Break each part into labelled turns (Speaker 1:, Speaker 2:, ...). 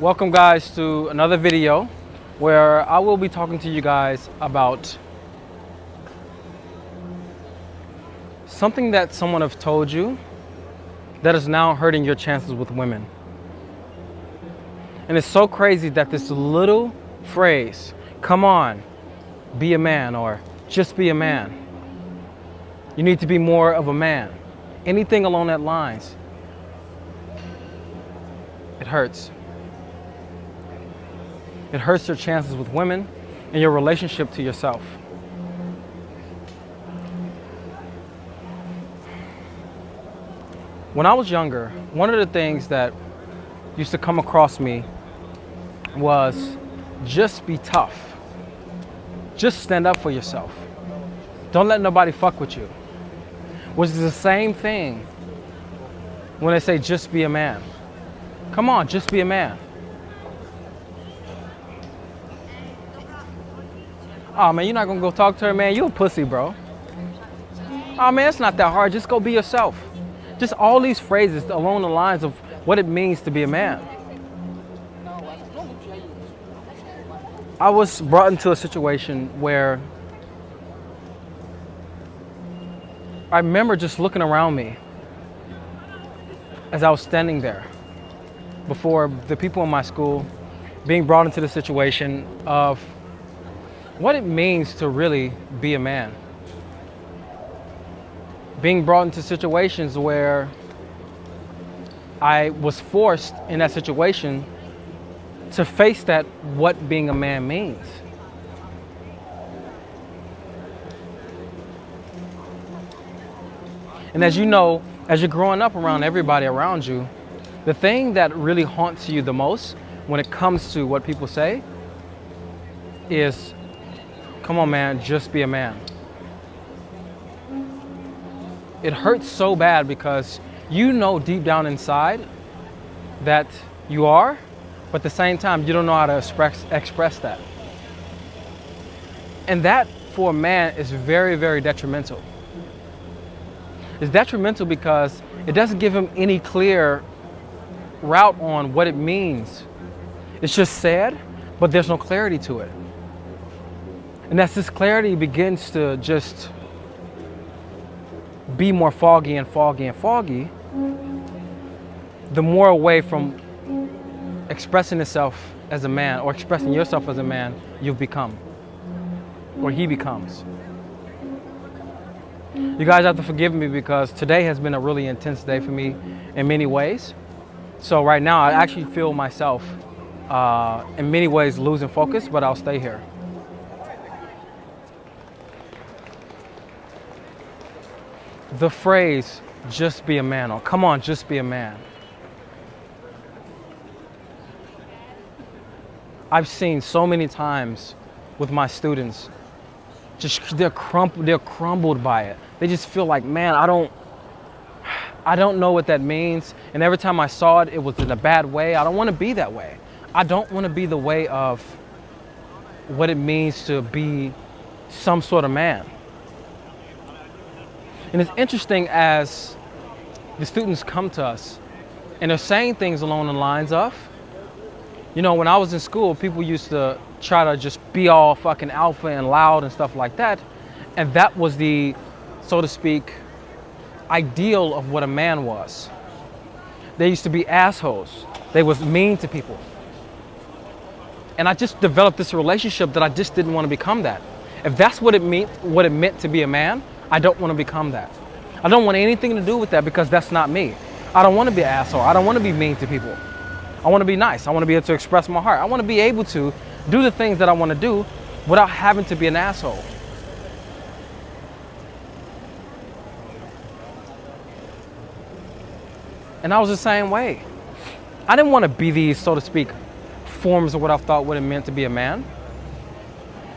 Speaker 1: Welcome guys to another video where I will be talking to you guys about something that someone have told you that is now hurting your chances with women. And it's so crazy that this little phrase, come on, be a man, or just be a man. You need to be more of a man. Anything along that lines. It hurts. It hurts your chances with women and your relationship to yourself. When I was younger, one of the things that used to come across me was just be tough. Just stand up for yourself. Don't let nobody fuck with you. Which is the same thing when they say just be a man. Come on, just be a man. Oh man, you're not gonna go talk to her, man. You a pussy, bro. Oh man, it's not that hard. Just go be yourself. Just all these phrases along the lines of what it means to be a man. I was brought into a situation where I remember just looking around me as I was standing there before the people in my school, being brought into the situation of what it means to really be a man. Being brought into situations where I was forced in that situation to face that what being a man means. And as you know, as you're growing up around everybody around you, the thing that really haunts you the most when it comes to what people say is, come on man, just be a man. It hurts so bad because you know deep down inside that you are, but at the same time, you don't know how to express that. And that for a man is very, very detrimental. It's detrimental because it doesn't give him any clear route on what it means. It's just said, but there's no clarity to it. And as this clarity begins to just be more foggy and foggy and foggy, the more away from expressing yourself as a man or expressing yourself as a man you've become, or he becomes. You guys have to forgive me because today has been a really intense day for me in many ways. So right now I actually feel myself in many ways losing focus, but I'll stay here. The phrase, just be a man, or come on, just be a man. I've seen so many times with my students, they're crumbled by it. They just feel like, man, I don't know what that means. And every time I saw it, it was in a bad way. I don't want to be that way. I don't want to be the way of what it means to be some sort of man. And it's interesting as the students come to us and they're saying things along the lines of, you know, when I was in school, people used to try to just be all fucking alpha and loud and stuff like that. And that was the, so to speak, ideal of what a man was. They used to be assholes. They was mean to people. And I just developed this relationship that I just didn't want to become that. If that's what it meant to be a man, I don't want to become that. I don't want anything to do with that because that's not me. I don't want to be an asshole. I don't want to be mean to people. I want to be nice. I want to be able to express my heart. I want to be able to do the things that I want to do without having to be an asshole. And I was the same way. I didn't want to be these, so to speak, forms of what I thought what it meant to be a man.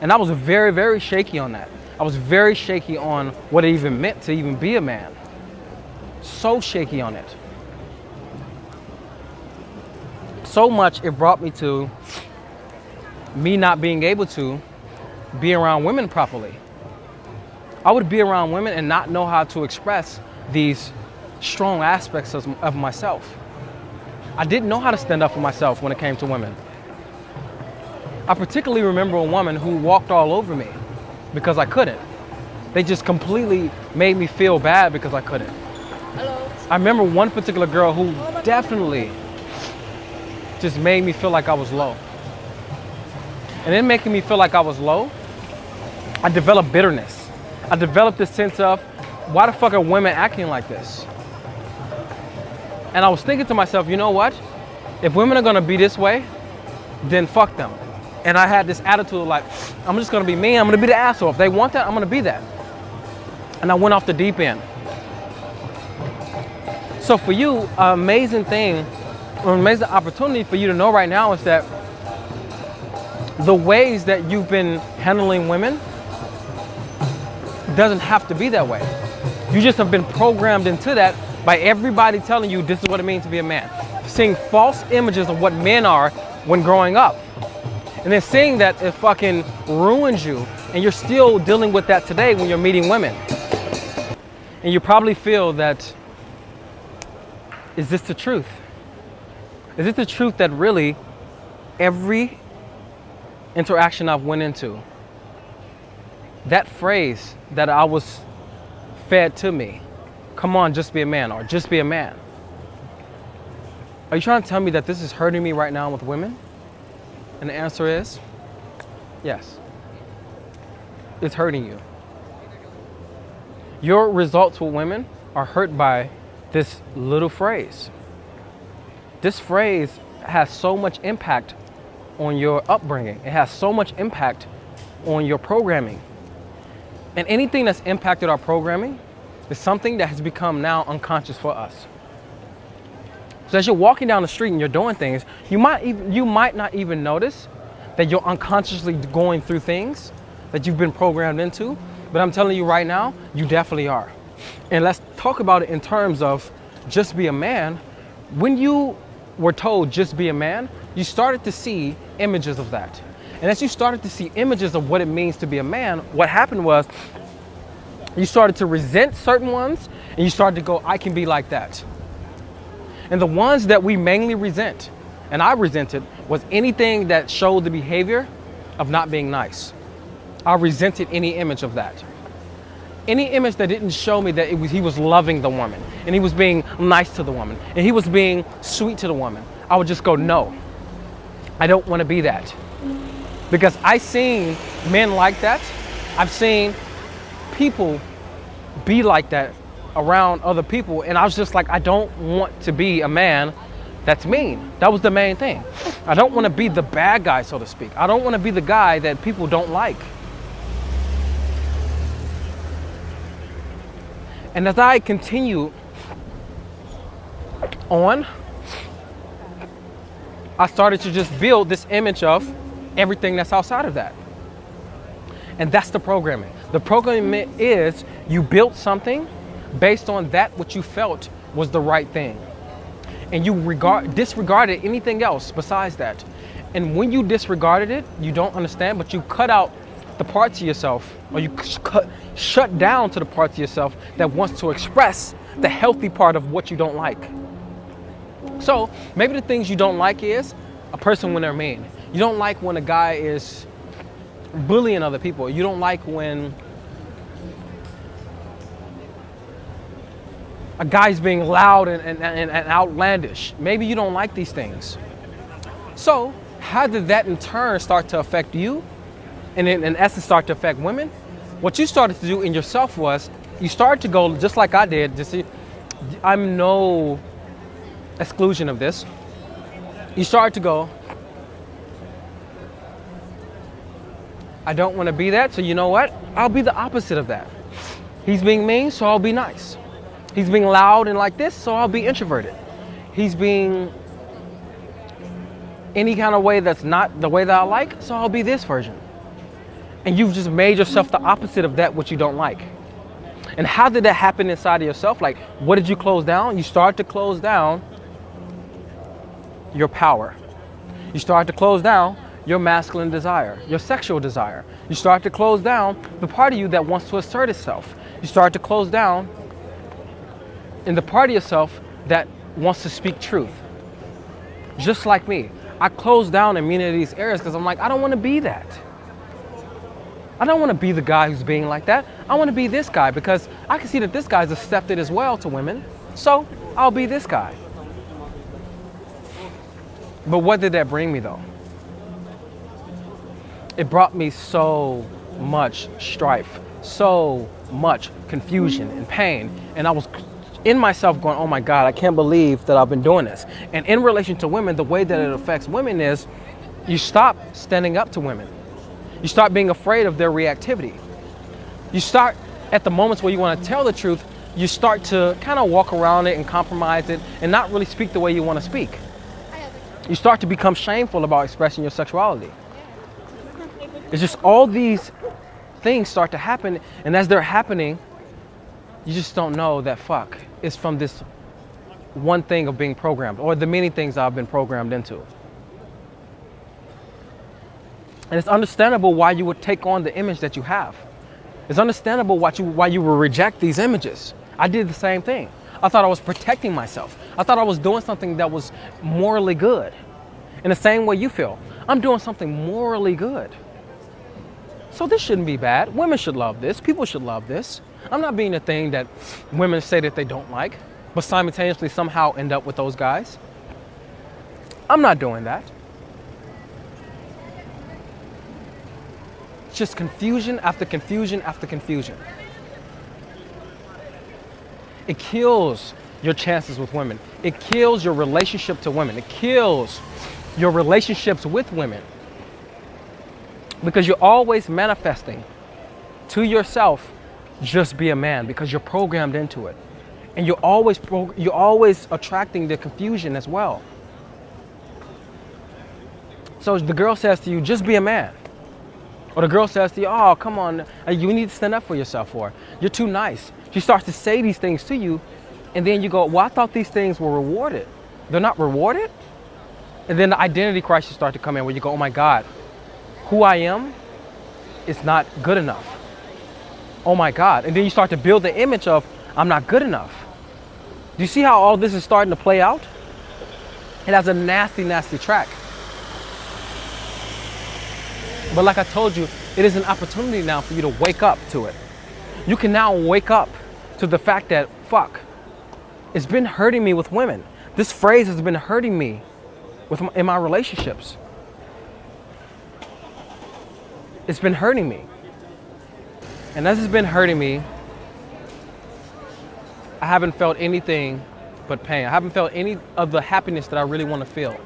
Speaker 1: And I was very, very shaky on that. I was very shaky on what it even meant to even be a man. So shaky on it. So much it brought me to me not being able to be around women properly. I would be around women and not know how to express these strong aspects of myself. I didn't know how to stand up for myself when it came to women. I particularly remember a woman who walked all over me because I couldn't. They just completely made me feel bad because I couldn't.
Speaker 2: Hello.
Speaker 1: I remember one particular girl who definitely just made me feel like I was low. And in making me feel like I was low, I developed bitterness. I developed this sense of, why the fuck are women acting like this? And I was thinking to myself, you know what? If women are gonna be this way, then fuck them. And I had this attitude of like, I'm just gonna be me, I'm gonna be the asshole. If they want that, I'm gonna be that. And I went off the deep end. So for you, an amazing thing, an amazing opportunity for you to know right now is that the ways that you've been handling women doesn't have to be that way. You just have been programmed into that by everybody telling you this is what it means to be a man. Seeing false images of what men are when growing up. And then seeing that it fucking ruins you, and you're still dealing with that today when you're meeting women. And you probably feel that, is this the truth? Is it the truth that really every interaction I've went into, that phrase that I was fed to me, come on, just be a man, or just be a man. Are you trying to tell me that this is hurting me right now with women? And the answer is, yes. It's hurting you. Your results with women are hurt by this little phrase. This phrase has so much impact on your upbringing. It has so much impact on your programming. And anything that's impacted our programming is something that has become now unconscious for us. So as you're walking down the street and you're doing things, you might not even notice that you're unconsciously going through things that you've been programmed into. But I'm telling you right now, you definitely are. And let's talk about it in terms of just be a man. When you were told just be a man, you started to see images of that. And as you started to see images of what it means to be a man, what happened was you started to resent certain ones, and you started to go, I can be like that. And the ones that we mainly resent, and I resented, was anything that showed the behavior of not being nice. I resented any image of that. Any image that didn't show me that he was loving the woman, and he was being nice to the woman, and he was being sweet to the woman, I would just go, no, I don't want to be that. Because I've seen men like that. I've seen people be like that around other people, and I was just like, I don't want to be a man that's mean. That was the main thing. I don't want to be the bad guy, so to speak. I don't want to be the guy that people don't like. And as I continue on, I started to just build this image of everything that's outside of that. And that's the programming. The programming is you built something based on that what you felt was the right thing. And you disregarded anything else besides that. And when you disregarded it, you don't understand, but you cut out the parts of yourself, or you shut down to the parts of yourself that wants to express the healthy part of what you don't like. So maybe the things you don't like is a person when they're mean. You don't like when a guy is bullying other people. You don't like when a guy's being loud and outlandish. Maybe you don't like these things. So how did that in turn start to affect you? And in essence start to affect women? What you started to do in yourself was, you started to go, just like I did, I'm no exclusion of this. You started to go, I don't want to be that, so you know what? I'll be the opposite of that. He's being mean, so I'll be nice. He's being loud and like this, so I'll be introverted. He's being any kind of way that's not the way that I like, so I'll be this version. And you've just made yourself the opposite of that which you don't like. And how did that happen inside of yourself? Like, what did you close down? You start to close down your power. You start to close down your masculine desire, your sexual desire. You start to close down the part of you that wants to assert itself. You start to close down in the part of yourself that wants to speak truth. just like me. I closed down in many of these areas because I'm like, I don't want to be that. I don't want to be the guy who's being like that. I want to be this guy because I can see that this guy's accepted as well to women. So I'll be this guy. But what did that bring me though? It brought me so much strife, so much confusion and pain. And I was in myself going, oh my God, I can't believe that I've been doing this. And in relation to women, the way that it affects women is you stop standing up to women. You start being afraid of their reactivity. You start at the moments where you want to tell the truth, you start to kind of walk around it and compromise it and not really speak the way you want to speak. You start to become shameful about expressing your sexuality. It's just all these things start to happen, and as they're happening, you just don't know that fuck is from this one thing of being programmed, or the many things I've been programmed into. And it's understandable why you would take on the image that you have. It's understandable why you will reject these images. I did the same thing. I thought I was protecting myself. I thought I was doing something that was morally good. In the same way you feel, I'm doing something morally good. So this shouldn't be bad. Women should love this. People should love this. I'm not being the thing that women say that they don't like, but simultaneously somehow end up with those guys. I'm not doing that. It's just confusion after confusion after confusion. It kills your chances with women. It kills your relationship to women. It kills your relationships with women. Because you're always manifesting to yourself, just be a man, because you're programmed into it. And you're always attracting the confusion as well. So the girl says to you, just be a man. Or the girl says to you, oh, come on, you need to stand up for yourself, or you're too nice. She starts to say these things to you, and then you go, well, I thought these things were rewarded. They're not rewarded? And then the identity crisis starts to come in where you go, oh my God, who I am is not good enough. Oh my God. And then you start to build the image of, I'm not good enough. Do you see how all this is starting to play out? It has a nasty, nasty track. But like I told you, it is an opportunity now for you to wake up to it. You can now wake up to the fact that, fuck, it's been hurting me with women. This phrase has been hurting me in my relationships. It's been hurting me. And as it's been hurting me, I haven't felt anything but pain. I haven't felt any of the happiness that I really want to feel.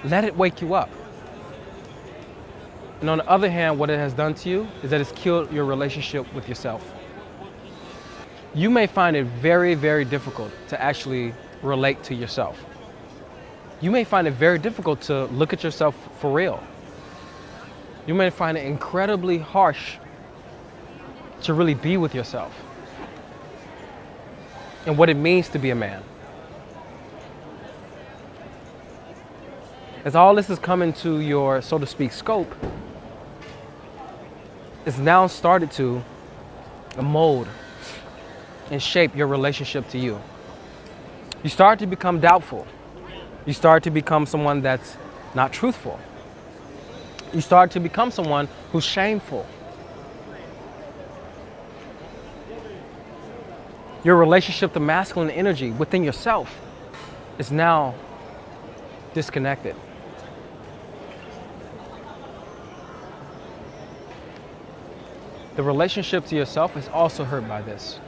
Speaker 1: Let it wake you up. And on the other hand, what it has done to you is that it's killed your relationship with yourself. You may find it very, very difficult to actually relate to yourself. You may find it very difficult to look at yourself for real. You may find it incredibly harsh to really be with yourself and what it means to be a man. As all this is coming to your, so to speak, scope, it's now started to mold and shape your relationship to you. You start to become doubtful. You start to become someone that's not truthful. You start to become someone who's shameful. Your relationship to masculine energy within yourself is now disconnected. The relationship to yourself is also hurt by this.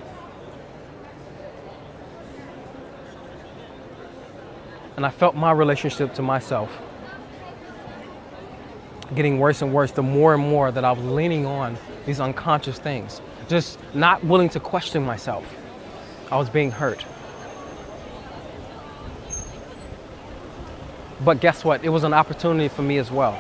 Speaker 1: And I felt my relationship to myself getting worse and worse the more and more that I was leaning on these unconscious things. Just not willing to question myself. I was being hurt. But guess what? It was an opportunity for me as well.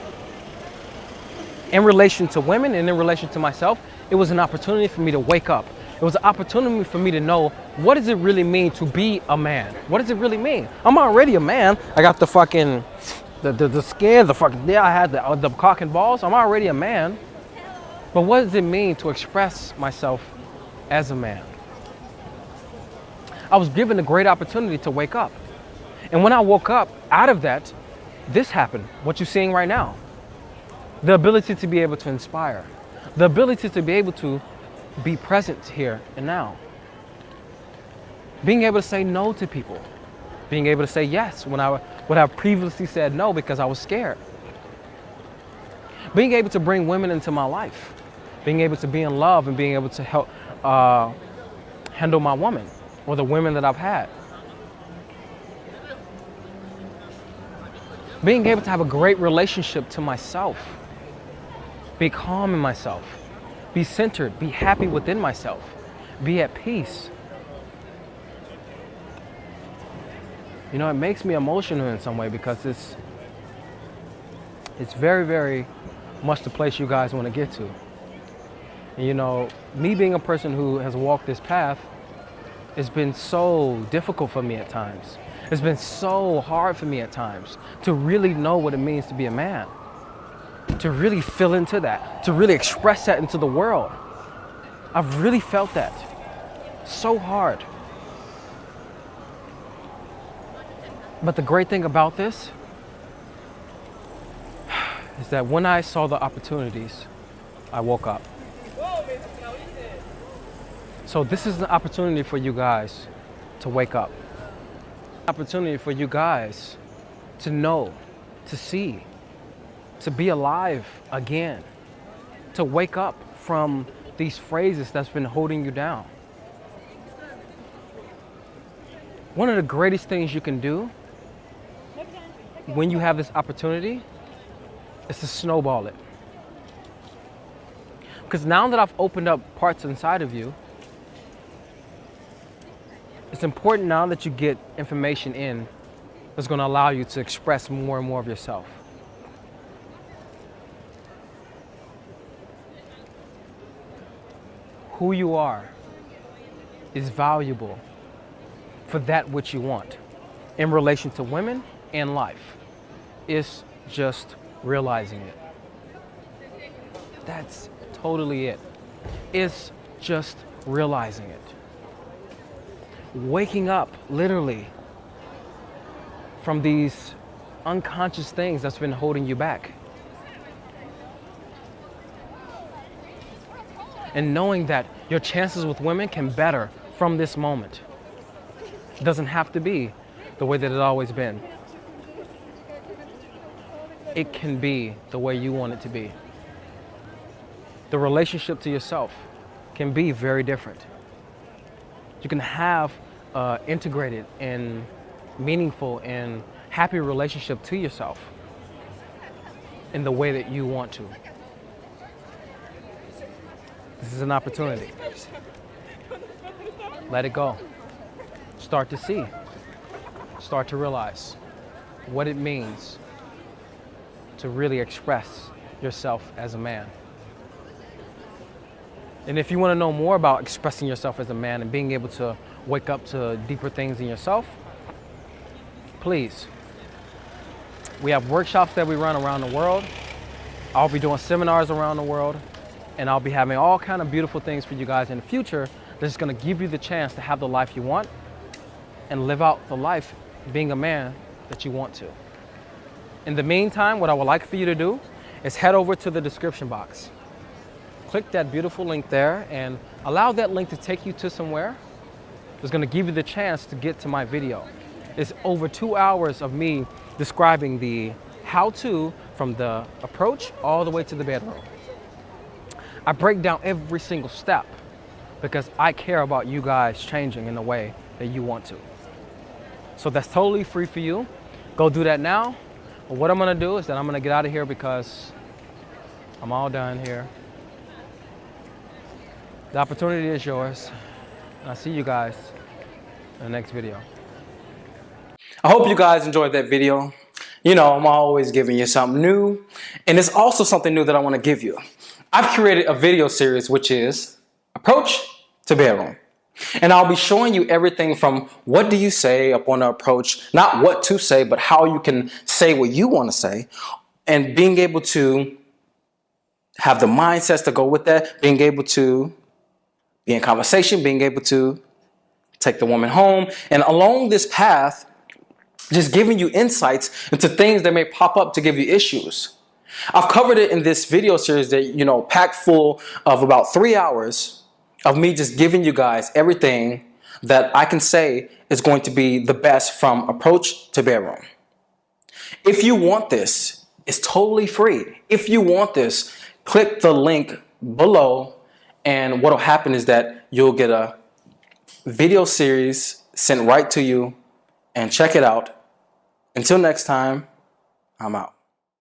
Speaker 1: In relation to women and in relation to myself, it was an opportunity for me to wake up. It was an opportunity for me to know, what does it really mean to be a man? What does it really mean? I'm already a man. I got the fucking, the skin, the fucking, yeah, I had the cock and balls. I'm already a man. But what does it mean to express myself as a man? I was given a great opportunity to wake up. And when I woke up out of that, this happened, what you're seeing right now. The ability to be able to inspire, the ability to be able to be present here and now. Being able to say no to people, being able to say yes when I would have previously said no because I was scared. Being able to bring women into my life, being able to be in love and being able to help handle my woman or the women that I've had. Being able to have a great relationship to myself, be calm in myself, be centered, be happy within myself, be at peace. You know, it makes me emotional in some way because it's very, very much the place you guys want to get to. And, you know, me being a person who has walked this path, it's been so difficult for me at times. It's been so hard for me at times to really know what it means to be a man, to really feel into that, to really express that into the world. I've really felt that so hard. But the great thing about this is that when I saw the opportunities, I woke up. So this is an opportunity for you guys to wake up. Opportunity for you guys to know, to see, to be alive again, to wake up from these phrases that's been holding you down. One of the greatest things you can do when you have this opportunity is to snowball it. Because now that I've opened up parts inside of you, it's important now that you get information in that's going to allow you to express more and more of yourself. Who you are is valuable for that which you want in relation to women and life. It's just realizing it. That's totally it. It's just realizing it. Waking up literally from these unconscious things that's been holding you back. And knowing that your chances with women can better from this moment. It doesn't have to be the way that it's always been. It can be the way you want it to be. The relationship to yourself can be very different. You can have integrated and meaningful and happy relationship to yourself in the way that you want to. This is an opportunity. Let it go. Start to see. Start to realize what it means to really express yourself as a man. And if you want to know more about expressing yourself as a man and being able to wake up to deeper things in yourself, please. We have workshops that we run around the world. I'll be doing seminars around the world, and I'll be having all kind of beautiful things for you guys in the future that's going to give you the chance to have the life you want and live out the life being a man that you want to. In the meantime, what I would like for you to do is head over to the description box. Click that beautiful link there and allow that link to take you to somewhere that's going to give you the chance to get to my video. It's over 2 hours of me describing the how-to from the approach all the way to the bedroom. I break down every single step because I care about you guys changing in the way that you want to. So that's totally free for you. Go do that now. But what I'm going to do is that I'm going to get out of here because I'm all done here. The opportunity is yours. And I'll see you guys in the next video. I hope you guys enjoyed that video. You know, I'm always giving you something new. And it's also something new that I want to give you. I've created a video series which is Approach to Bedroom. And I'll be showing you everything from what do you say up on the approach, not what to say, but how you can say what you want to say, and being able to have the mindsets to go with that, being able to be in conversation, being able to take the woman home. And along this path,
Speaker 2: just giving you insights into things that may pop up to give you issues. I've covered it in this video series that, you know, packed full of about 3 hours of me just giving you guys everything that I can say is going to be the best from approach to bedroom. If you want this, it's totally free. If you want this, click the link below, and what will happen is that you'll get a video series sent right to you, and check it out. Until next time, I'm out.